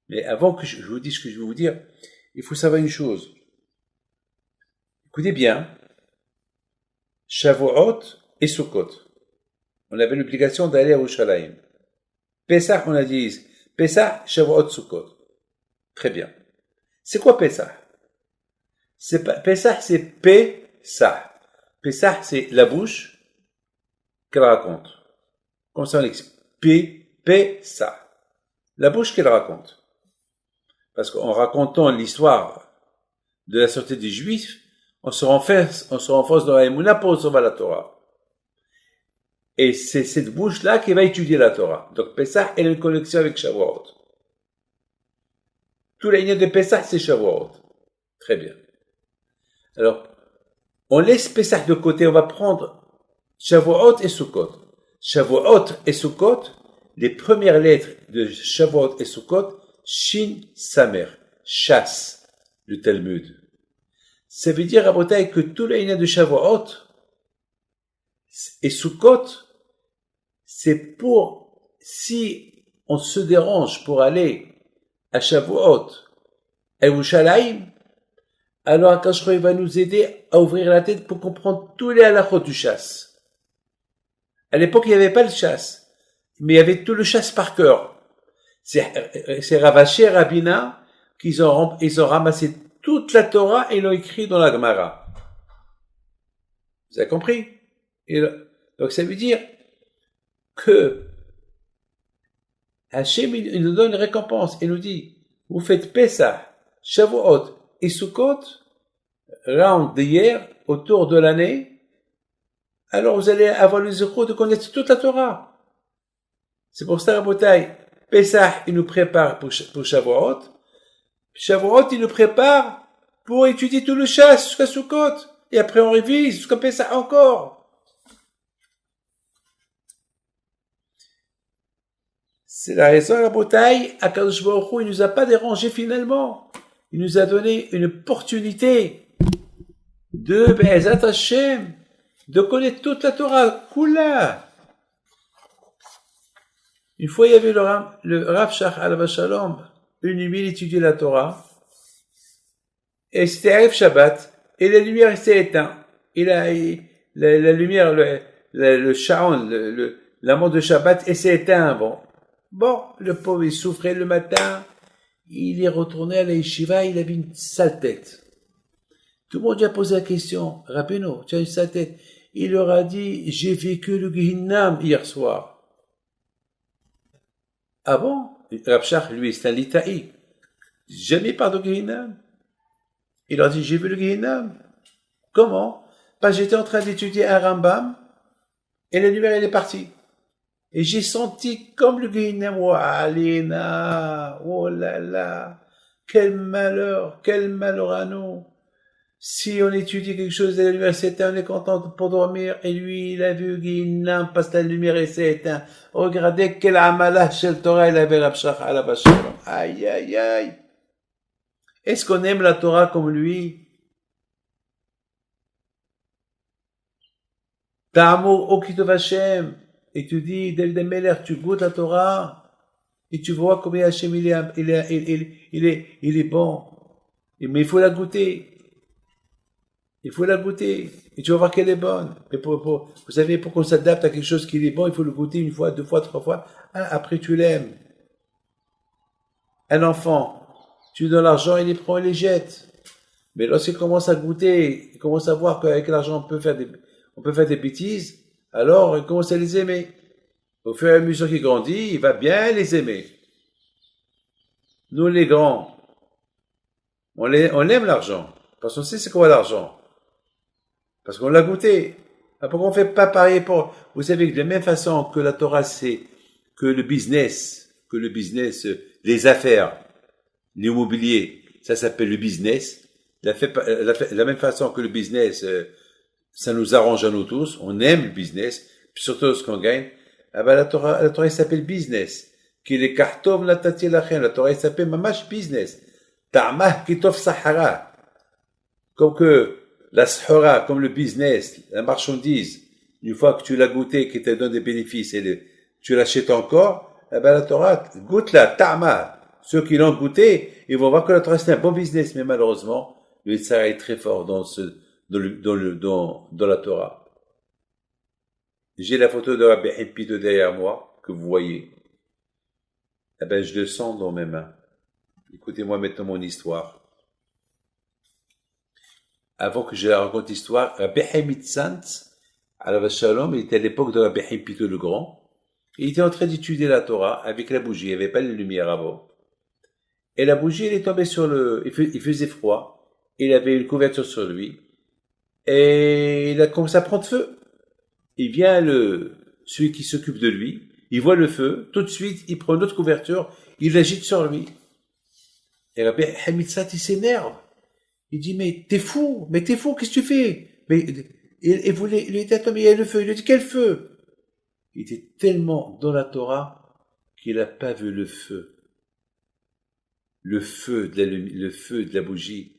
Mais avant que je vous dise ce que je vais vous dire, il faut savoir une chose. Écoutez bien, Shavuot et Sukkot. On avait l'obligation d'aller à Yerushalayim. Pesach, on a dit, Pesach, Shavuot, Sukkot. Très bien. C'est quoi Pesach? Pesach, c'est Pesach. Pesach, c'est la bouche qu'elle raconte. Comme ça on explique. Pesach. La bouche qu'elle raconte. Parce qu'en racontant l'histoire de la sortie des Juifs, on se renforce dans la Emouna pour recevoir la Torah. Et c'est cette bouche-là qui va étudier la Torah. Donc Pesach, elle a une connexion avec Shavuot. Tout l'année de Pesach, c'est Shavuot. Très bien. Alors, on laisse Pesach de côté, on va prendre Shavuot et Sukkot. Shavuot et Sukkot, les premières lettres de Shavuot et Sukkot, Shin Samer, chasse, le Talmud. Ça veut dire, à Bretagne, que tout l'année de Shavuot et Sukkot, c'est pour, si on se dérange pour aller à Shavuot, à Yerushalayim, alors Akash Ro va nous aider à ouvrir la tête pour comprendre tous les halachot du chasse. À l'époque, il n'y avait pas le chasse, mais il y avait tout le chasse par cœur. C'est Ravashi et Rabina ils ont ramassé toute la Torah et l'ont écrit dans la Gemara. Vous avez compris? Donc ça veut dire que Hachem, il nous donne une récompense. Il nous dit, vous faites Pesach, Shavuot et Sukkot, round d'hier, autour de l'année, alors vous allez avoir le zéro de connaître toute la Torah. C'est pour ça, Rabotai, Pesach, il nous prépare pour Shavuot, Shavuot, il le prépare pour étudier tout le chasse jusqu'à Sukkot. Et après, on révise jusqu'à Pessah encore. C'est la raison, la bataille, Akadosh Baruch Hu, il nous a pas dérangé finalement. Il nous a donné une opportunité de Be'ezat Hashem, de connaître toute la Torah, Kula. Une fois, il y avait le Rav Shach Alav Shalom, une nuit, il étudiait la Torah, et c'était Arif Shabbat, et la lumière s'est éteinte. Et la lumière, le Shaon, la montre de Shabbat, et s'est éteint avant. Bon, le pauvre, il souffrait le matin, il est retourné à la yeshiva, il avait une sale tête. Tout le monde lui a posé la question, Rabbeinu, tu as une sale tête. Il leur a dit, j'ai vécu le Gehinnam hier soir. Ah bon? Rav Shach, lui, c'est un litaï. Jamais parlé de Gehinnam. Il leur a dit, j'ai vu le Gehinnam. Comment? Parce que j'étais en train d'étudier un Rambam, et la lumière, elle est partie. Et j'ai senti comme le Gehinnam, oh Alina, oh là là, quel malheur à nous. Si on étudie quelque chose de l'université, on est content pour dormir, et lui, il a vu Gehinnam parce que la lumière s'est éteinte. Regardez quel amalah shel Torah il avait Rav Shach alav shalom. Aïe, aïe, aïe. Est-ce qu'on aime la Torah comme lui? Ta'amur okitov Hashem. Et tu dis, David Ameler, tu goûtes la Torah, et tu vois combien Hashem il est bon. Mais il faut la goûter. Il faut la goûter. Et tu vas voir qu'elle est bonne. Mais vous savez, pour qu'on s'adapte à quelque chose qui est bon, il faut le goûter une fois, deux fois, trois fois. Ah, après, tu l'aimes. Un enfant, tu lui donnes l'argent, il les prend et les jette. Mais lorsqu'il commence à goûter, il commence à voir qu'avec l'argent, on peut faire des bêtises, alors il commence à les aimer. Au fur et à mesure qu'il grandit, il va bien les aimer. Nous, les grands, on aime l'argent. Parce qu'on sait c'est quoi l'argent. Parce qu'on l'a goûté. Pourquoi on fait pas pareil pour... Vous savez que de la même façon que la Torah, c'est que le business, les affaires, l'immobilier, ça s'appelle le business. La même façon que le business, ça nous arrange à nous tous. On aime le business, puis surtout ce qu'on gagne. Ah ben la Torah, elle s'appelle business. Qui est kartov la tati lachem. La Torah, elle s'appelle mamash business. Ta'amah kitov sahara. Comme que la sahara, comme le business, la marchandise, une fois que tu l'as goûté, qui te donne des bénéfices, et tu l'achètes encore, eh ben la Torah, goûte-la, ta'amah. Ceux qui l'ont goûté, ils vont voir que la Torah c'est un bon business, mais malheureusement, le Yitzhak est très fort dans la Torah. J'ai la photo de Rabbi Himpito derrière moi, que vous voyez. Eh ben, je le sens dans mes mains. Écoutez-moi maintenant mon histoire. Avant que je la raconte l'histoire, Rabbi Haïm Tzantz, alav shalom, il était à l'époque de Rabbi Himpito le Grand. Il était en train d'étudier la Torah avec la bougie. Il n'y avait pas de lumière avant. Et la bougie, elle est tombée il faisait froid. Il avait une couverture sur lui. Et il a commencé à prendre feu. Il vient celui qui s'occupe de lui. Il voit le feu. Tout de suite, il prend une autre couverture. Il l'agite sur lui. Et Rabbi Haïm Tzantz, il s'énerve. Il dit, mais t'es fou, qu'est-ce que tu fais? Mais, il voulait, il était, attends, mais il y a le feu. Il lui a dit, quel feu? Il était tellement dans la Torah qu'il n'a pas vu le feu. Le feu de la bougie.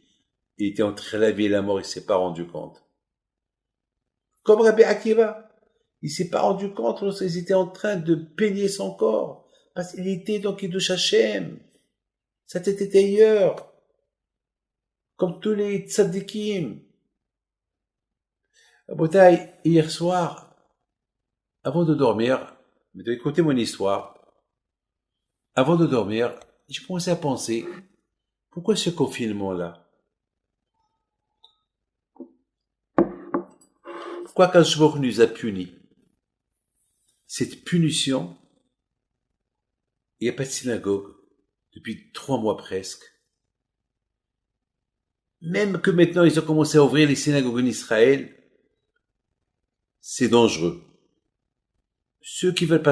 Il était entre la vie et la mort, il s'est pas rendu compte. Comme Rabbi Akiva. Il s'est pas rendu compte lorsqu'ils étaient en train de peigner son corps. Parce qu'il était dans Kiddush Hashem. Sa tête était ailleurs. Comme tous les tzadikim. Abotai, hier soir, avant de dormir, vous devez écouter mon histoire. Avant de dormir, j'ai commencé à penser, pourquoi ce confinement-là? Pourquoi qu'Akadosh Baruch Hu nous a punis? Cette punition, il n'y a pas de synagogue depuis 3 mois presque. Même que maintenant ils ont commencé à ouvrir les synagogues en Israël, c'est dangereux. Ceux qui veulent,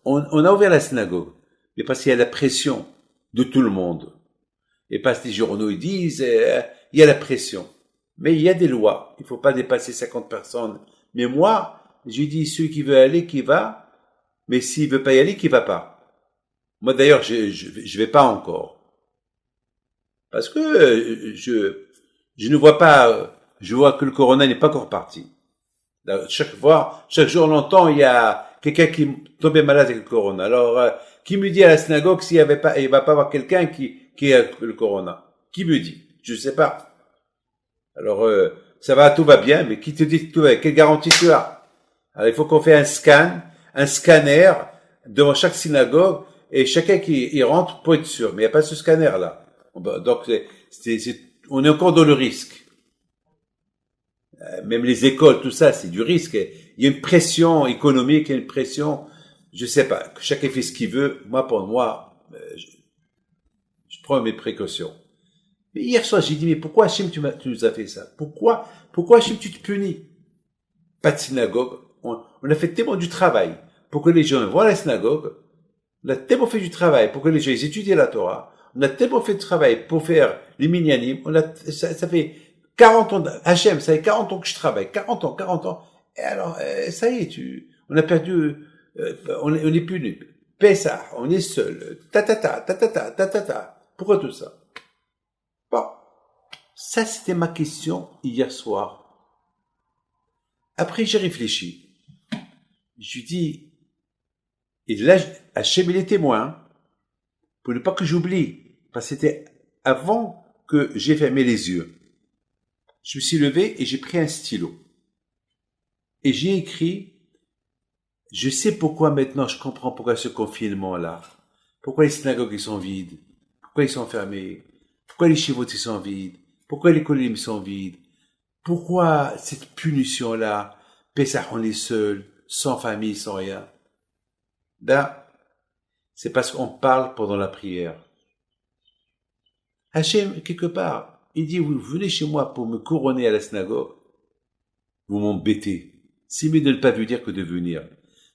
on a ouvert la synagogue, mais parce qu'il y a la pression de tout le monde. Et passent les journaux, ils disent, il y a la pression. Mais il y a des lois. Il faut pas dépasser 50 personnes. Mais moi, j'ai dit, celui qui veut aller, qui va. Mais s'il veut pas y aller, qui va pas. Moi, d'ailleurs, je vais pas encore. Parce que, je ne vois pas, je vois que le corona n'est pas encore parti. Chaque jour, on entend, il y a quelqu'un qui est tombé malade avec le corona. Alors, qui me dit à la synagogue s'il y avait pas, il va pas avoir quelqu'un qui a le corona? Qui me dit? Je sais pas. Alors, ça va, tout va bien, mais qui te dit que tout va bien? Quelle garantie tu as? Alors, il faut qu'on fasse un scanner devant chaque synagogue, et chacun qui y rentre pour être sûr. Mais il n'y a pas ce scanner-là. Donc, on est encore dans le risque. Même les écoles, tout ça, c'est du risque. Il y a une pression économique, il y a une pression, je sais pas, que chacun fait ce qu'il veut. Moi, pour moi, je prends mes précautions. Mais hier soir, j'ai dit, mais pourquoi Hachem, tu nous as fait ça? Pourquoi Hachem, tu te punis? Pas de synagogue. On a fait tellement du travail pour que les gens voient la synagogue. On a tellement fait du travail pour que les gens étudient la Torah. On a tellement fait de travail pour faire les minyanim. Ça fait 40 ans, Hachem, ça fait 40 ans que je travaille. 40 ans. Et alors, ça y est, on a perdu, on est plus, Pessah, on est seul. Pourquoi tout ça? Bon. Ça, c'était ma question hier soir. Après, j'ai réfléchi. Je lui dis, et là, Hachem, il est témoin, pour ne pas que j'oublie, parce que c'était avant que j'ai fermé les yeux. Je me suis levé et j'ai pris un stylo. Et j'ai écrit, je sais pourquoi maintenant, je comprends pourquoi ce confinement-là, pourquoi les synagogues ils sont vides, pourquoi ils sont fermés, pourquoi les chivotes ils sont vides, pourquoi les collines sont vides, pourquoi cette punition-là, Pessah on est seul, sans famille, sans rien. Là, c'est parce qu'on parle pendant la prière. Hachem, quelque part, il dit, vous venez chez moi pour me couronner à la synagogue, vous m'embêtez. C'est mieux de ne pas vous dire que de venir.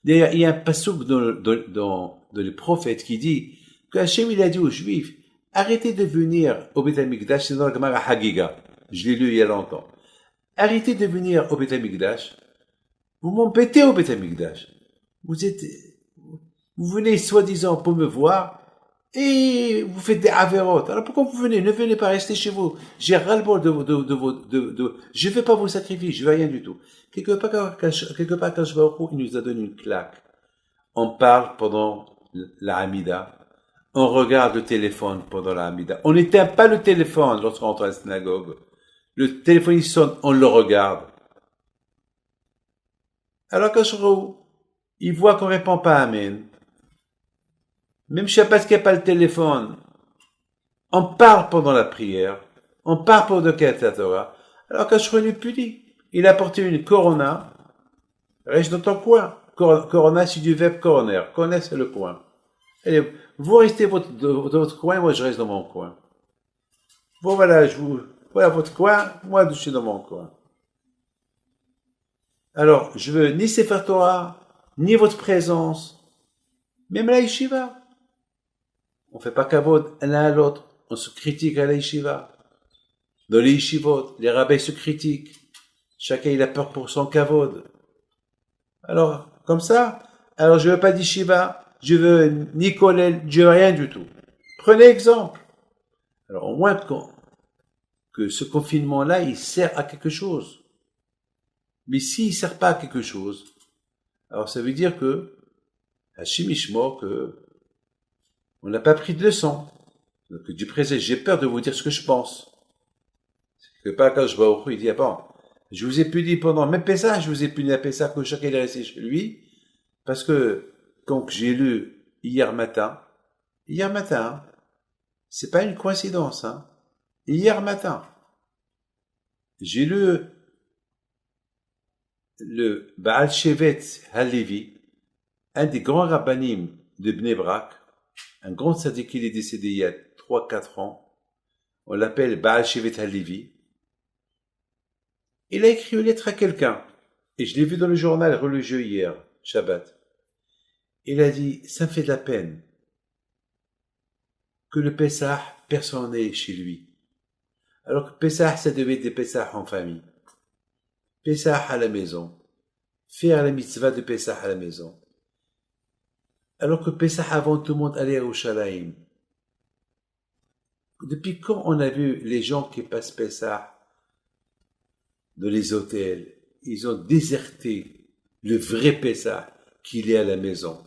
D'ailleurs, il y a un passouk dans les prophètes qui dit que Hachem, il a dit aux Juifs, arrêtez de venir au Beth Amikdash, c'est dans la Gemara Hagiga. Je l'ai lu il y a longtemps. Arrêtez de venir au Beth Amikdash. Vous m'embêtez au Beth Amikdash. Vous venez soi-disant pour me voir et vous faites des avérotes. Alors pourquoi vous venez? Ne venez pas, rester chez vous. J'ai ras-le-bol je vais pas vous sacrifier, je veux rien du tout. Quelque part, quand je vais au cours, il nous a donné une claque. On parle pendant la Hamida. On regarde le téléphone pendant la Hamida. On n'éteint pas le téléphone lorsqu'on rentre à la synagogue. Le téléphone, il sonne, on le regarde. Alors quand je il voit qu'on répond pas Amen. Même je sais pas ce qu'il n'y a pas le téléphone. On parle pendant la prière. On parle pendant le Torah. Alors quand je lui dis, il a porté une corona. Reste dans ton coin. Corona, c'est du verbe coroner. Coroner, c'est le coin. Allez, vous restez dans votre coin, moi je reste dans mon coin. Bon voilà, voilà votre coin, moi je suis dans mon coin. Alors, je veux ni Sefer Torah, ni votre présence, même la yeshiva. On fait pas kavod l'un à l'autre, on se critique à la yeshiva. Dans les yeshivot, les rabbins se critiquent. Chacun il a peur pour son kavod. Alors, comme ça, alors je veux pas d'yeshiva, je veux ni kollel, je veux rien du tout. Prenez exemple. Alors, au moins que ce confinement-là, il sert à quelque chose. Mais s'il sert pas à quelque chose, alors ça veut dire que, Hachem Ishmor, que on n'a pas pris de leçon. Donc, du présent, j'ai peur de vous dire ce que je pense. C'est que pas quand je vais au il dit, ah bon, je vous ai puni pendant, même Pessah, je vous ai puni à Pessah que chacun est resté chez lui, parce que, quand j'ai lu hier matin, c'est pas une coïncidence, hein. Hier matin, j'ai lu le Baal Shevet Halevi, un des grands rabbanim de Bnei Brak, un grand tzaddik qui est décédé il y a 3-4 ans, on l'appelle Baal Shevet Halevi. Il a écrit une lettre à quelqu'un, et je l'ai vu dans le journal religieux hier, Shabbat. Il a dit, ça me fait de la peine. que le Pessah, personne n'est chez lui. Alors que Pessah, ça devait être des Pessah en famille. Pessah à la maison. Faire la mitzvah de Pessah à la maison. Alors que Pessah, avant tout le monde allait à Yerushalayim. Depuis quand on a vu les gens qui passent Pessah dans les hôtels? Ils ont déserté le vrai Pessah qu'il est à la maison.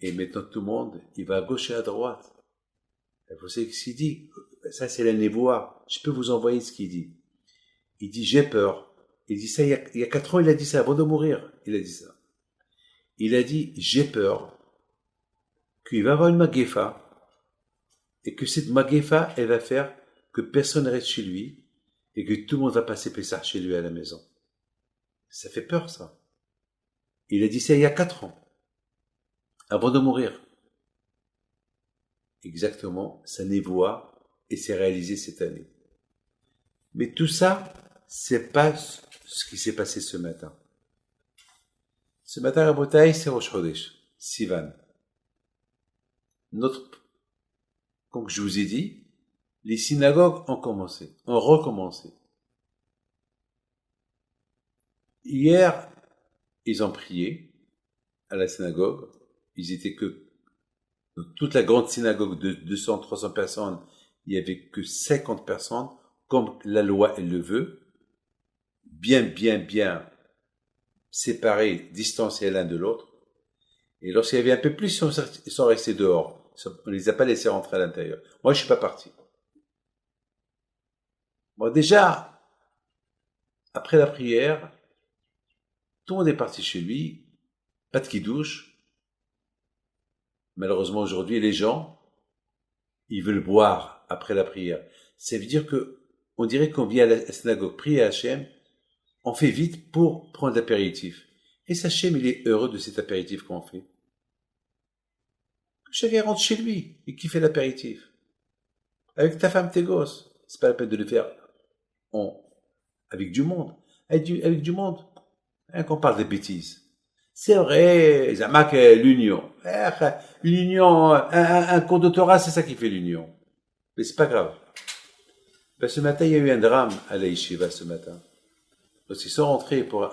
Et maintenant tout le monde, il va à gauche et à droite. Vous savez ce qu'il dit? Ça c'est la névoie. Je peux vous envoyer ce qu'il dit. Il dit j'ai peur. Il dit ça il y a 4 ans, il a dit ça avant de mourir. Il a dit ça. Il a dit j'ai peur qu'il va y avoir une maguefa et que cette maguefa, elle va faire que personne ne reste chez lui et que tout le monde va passer Pessah chez lui à la maison. Ça fait peur ça. Il a dit ça il y a 4 ans. Avant de mourir. Exactement, ça névoie et c'est réalisé cette année. Mais tout ça, c'est pas ce qui s'est passé ce matin. Ce matin, Rabotai, c'est Rosh Chodesh, Sivan. Comme je vous ai dit, les synagogues ont recommencé. Hier, ils ont prié à la synagogue. Ils étaient que, dans toute la grande synagogue de 200, 300 personnes, il n'y avait que 50 personnes, comme la loi, elle le veut, bien séparés, distancés l'un de l'autre. Et lorsqu'il y avait un peu plus, ils sont restés dehors. On ne les a pas laissés rentrer à l'intérieur. Moi, je ne suis pas parti. Bon, déjà, après la prière, tout le monde est parti chez lui, pas de kidouche. Malheureusement, aujourd'hui, les gens, ils veulent boire après la prière. Ça veut dire que, on dirait qu'on vient à la synagogue prier à Hachem, on fait vite pour prendre l'apéritif. Et Hachem, il est heureux de cet apéritif qu'on fait. Que chacun rentre chez lui et qui fait l'apéritif. Avec ta femme, tes gosses. C'est pas la peine de le faire avec du monde. Avec du monde. Hein, qu'on parle des bêtises. C'est vrai, Zamak, l'union. Une union, un cours de Torah, c'est ça qui fait l'union. Mais c'est pas grave. Ben, ce matin, il y a eu un drame à la Yeshiva ce matin. Lorsqu'ils sont rentrés pour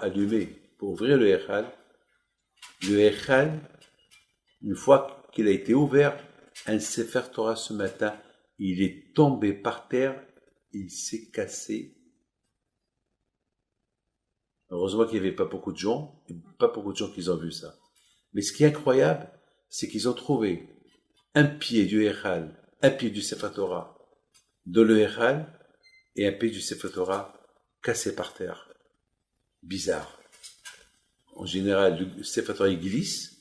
ouvrir le Echal, une fois qu'il a été ouvert, un Sefer Torah ce matin, il est tombé par terre, il s'est cassé. Heureusement qu'il n'y avait pas beaucoup de gens qui ont vu ça. Mais ce qui est incroyable, c'est qu'ils ont trouvé un pied du Echal, un pied du Sefer Torah dans le Echal et un pied du Sefer Torah cassé par terre. Bizarre. En général, le Sefer Torah il glisse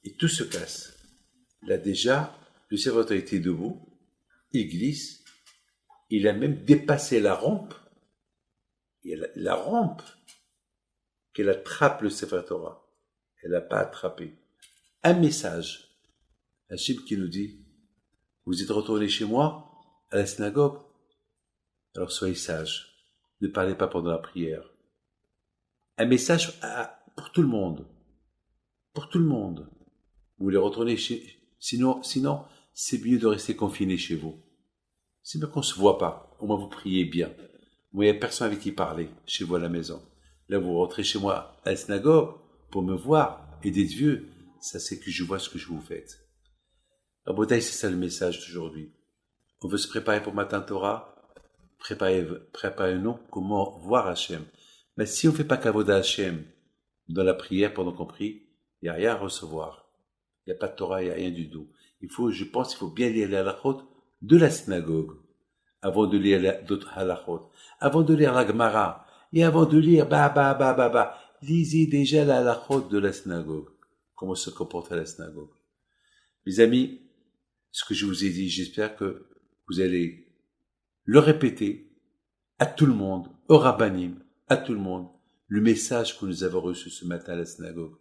et tout se casse. Là déjà, le Sefer Torah était debout, il glisse, il a même dépassé la rampe. Et la rampe qu'elle attrape le Sefer Torah, elle n'a pas attrapé. Un message, Hachem qui nous dit, vous êtes retourné chez moi, à la synagogue, alors soyez sages, ne parlez pas pendant la prière. Un message pour tout le monde. Pour tout le monde. Vous voulez retourner sinon, c'est mieux de rester confiné chez vous. C'est mieux qu'on ne se voit pas. Au moins vous priez bien. Moi, il n'y a personne avec qui parler chez vous à la maison. Là, vous rentrez chez moi à la synagogue pour me voir et d'être vieux. Ça, c'est que je vois ce que je vous faites. La bouteille, c'est ça le message d'aujourd'hui. On veut se préparer pour Matan Torah. Préparez-nous comment voir Hachem. Mais si on ne fait pas Kavoda Hachem dans la prière pendant qu'on prie, il n'y a rien à recevoir. Il n'y a pas de Torah, il n'y a rien du tout. Je pense qu'il faut bien lire les halachot de la synagogue avant de lire d'autres halachot, avant de lire la Gemara et avant de lire lisez déjà la halachot de la synagogue. Comment se comporte la synagogue. Mes amis, ce que je vous ai dit, j'espère que vous allez le répéter à tout le monde, au rabbanim, à tout le monde, le message que nous avons reçu ce matin à la synagogue.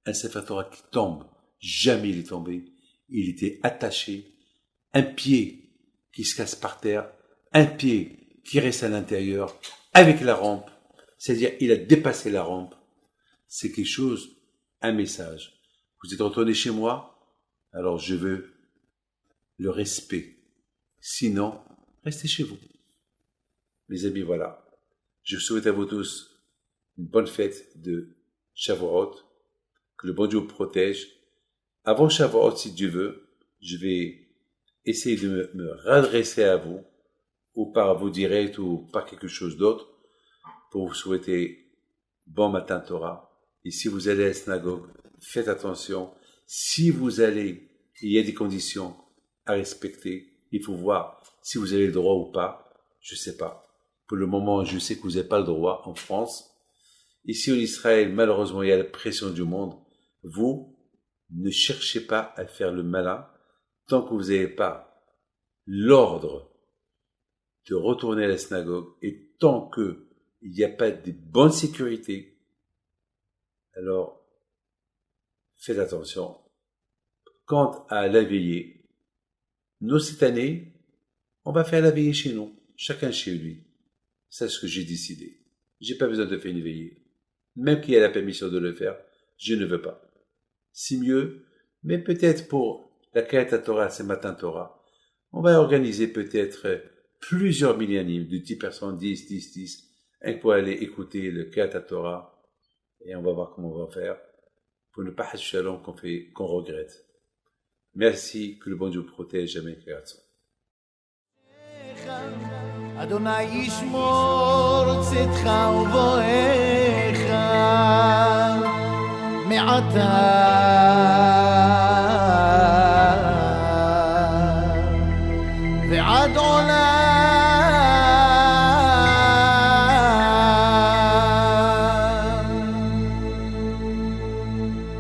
Un Sefer Torah qui tombe, jamais il est tombé, il était attaché, un pied qui se casse par terre, un pied qui reste à l'intérieur, avec la rampe, c'est-à-dire il a dépassé la rampe. C'est quelque chose, un message. Vous êtes retourné chez moi, Alors je veux le respect. Sinon, restez chez vous. Mes amis, voilà. Je souhaite à vous tous une bonne fête de Shavuot. Que le bon Dieu vous protège. Avant Shavuot, si Dieu veut, je vais essayer de me redresser à vous, ou par vos directs, ou par quelque chose d'autre, pour vous souhaiter bon matin Torah. Et si vous allez à la synagogue, faites attention. Si vous allez, il y a des conditions à respecter. Il faut voir si vous avez le droit ou pas. Je sais pas. Pour le moment, je sais que vous n'avez pas le droit en France. Ici en Israël, malheureusement, il y a la pression du monde. Vous, ne cherchez pas à faire le malin tant que vous n'avez pas l'ordre de retourner à la synagogue et tant qu'il n'y a pas de bonne sécurité. Alors, faites attention. Quant à la veillée, nous, cette année, on va faire la veillée chez nous, chacun chez lui. C'est ce que j'ai décidé. J'ai pas besoin de faire une veillée. Même qu'il y ait la permission de le faire, je ne veux pas. C'est mieux, mais peut-être pour la Kriyat Torah, ce matin Torah, on va organiser peut-être plusieurs milléniums de 10 personnes, 10, pour aller écouter le Kriyat Torah, et on va voir comment on va faire pour ne pas faire shalom qu'on regrette. Merci, que le bon Dieu protège jamais création. אדוני ישמור צאתך ובואך מעתה